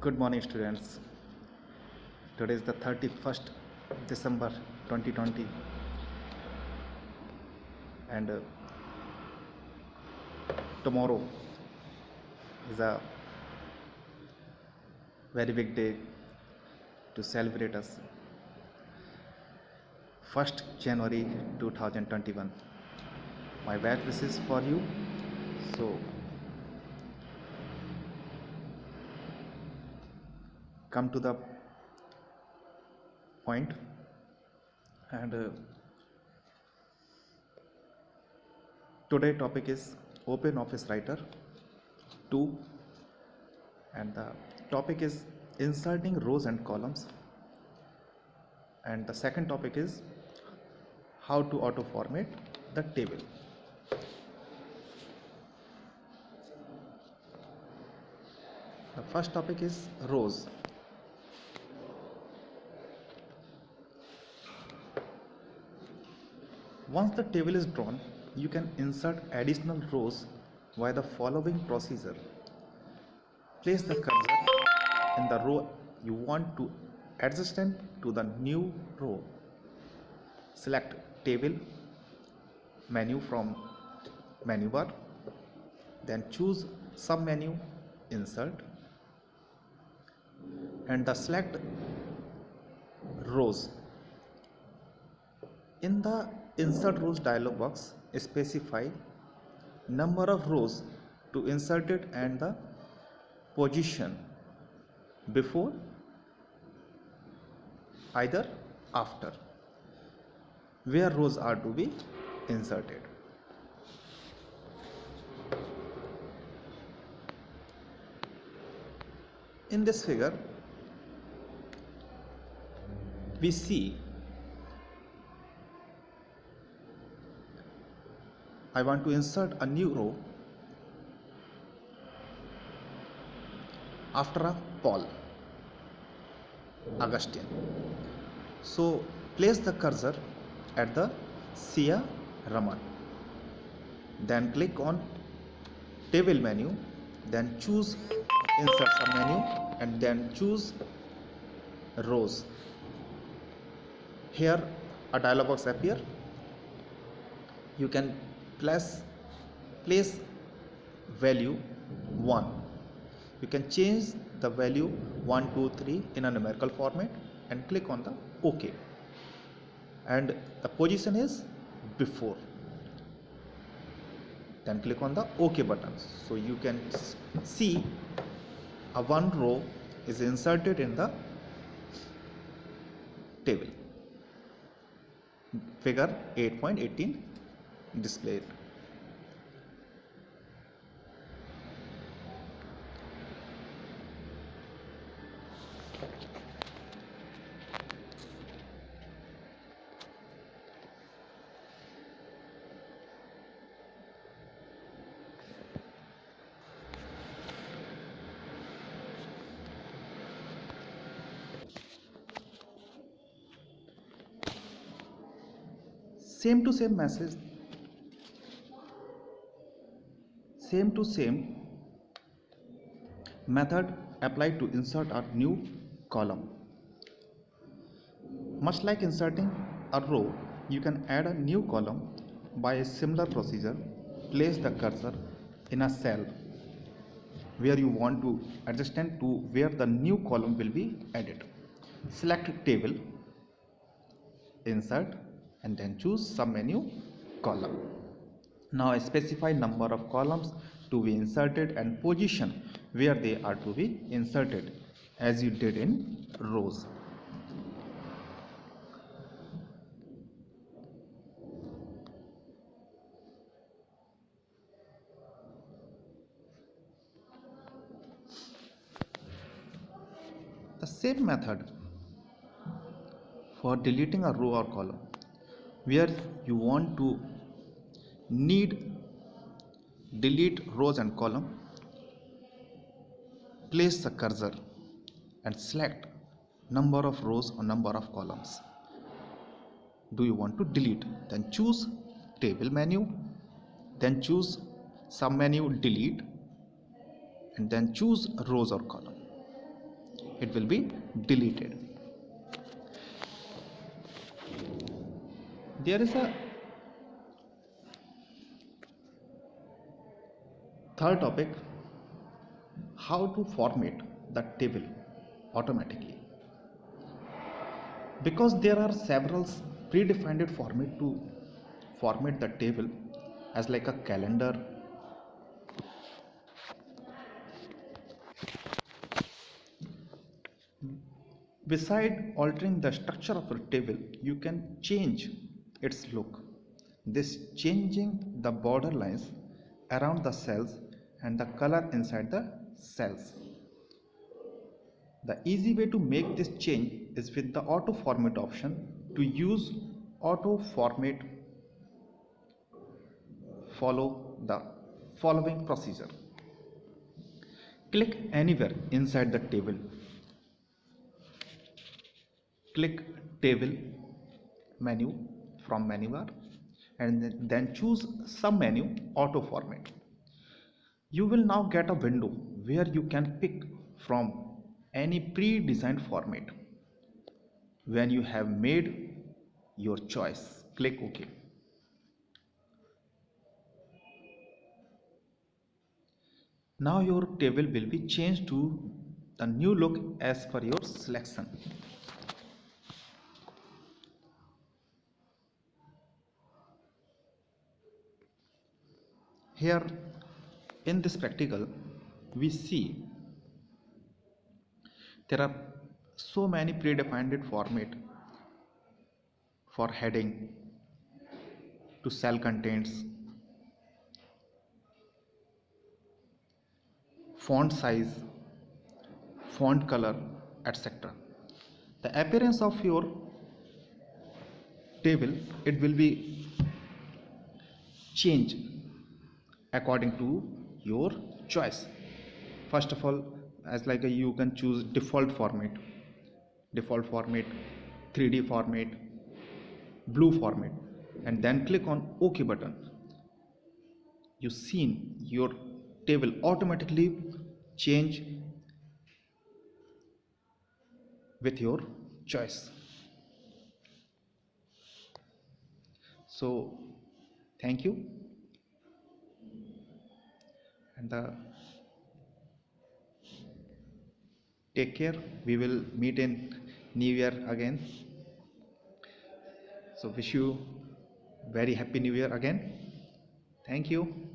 Good morning, students. Today is the 31st December 2020, and tomorrow is a very big day to celebrate us. 1st January 2021. My best wishes for you. So, come to the point, and today topic is Open Office Writer 2, and the topic is inserting rows and columns, and the second topic is how to auto format the table. The first topic is rows. Once the table is drawn, you can insert additional rows via the following procedure. Place the cursor in the row you want to adjacent to the new row. Select Table menu from menu bar, then choose Submenu Insert, and the select Rows. In the Insert Rows dialog box, specify number of rows to insert it and the position before, either after, where rows are to be inserted. In this figure, we see I want to insert a new row after a Paul Augustine. So place the cursor at the Sia Raman, then click on Table menu, then choose Insert Submenu, and then choose Rows. Here a dialog box appear. You can place value 1. You can change the value 1, 2, 3 in a numerical format and click on the OK. And the position is before. Then click on the OK button. So you can see a one row is inserted in the table. Figure 8.18 displayed. Same to same message, same to same method applied to insert a new column. Much like inserting a row, you can add a new column by a similar procedure. Place the cursor in a cell where you want to adjacent to where the new column will be added. Select Table, Insert, and then choose Submenu Column. Now specify number of columns to be inserted and position where they are to be inserted, as you did in rows. The same method for deleting a row or column where you want to delete rows and column. Place the cursor and select number of rows or number of columns do you want to delete. Then choose Table menu, then choose Submenu Delete, and then choose rows or column. it will be deleted. There is a third topic, how to format the table automatically. Because there are several predefined format to format the table, as like a calendar, beside altering the structure of a table, you can change its look. This changing the border lines around the cells and the color inside the cells. The easy way to make this change is with the auto format option. To use auto format, follow the following procedure. Click anywhere inside the table. Click table menu from menu bar and then choose sub menu auto format. You will now get a window where you can pick from any pre-designed format. When you have made your choice, click OK. Now your table will be changed to the new look as per your selection. Here in this practical, we see there are so many predefined format for heading, to cell contents, font size, font color, etc. The appearance of your table, it will be changed according to your choice. First of all, as like you can choose default format, 3D format, blue format, and then click on OK button. You seen your table automatically change with your choice. So thank you, and take care. We will meet in new year again. So wish you very happy new year again. Thank you.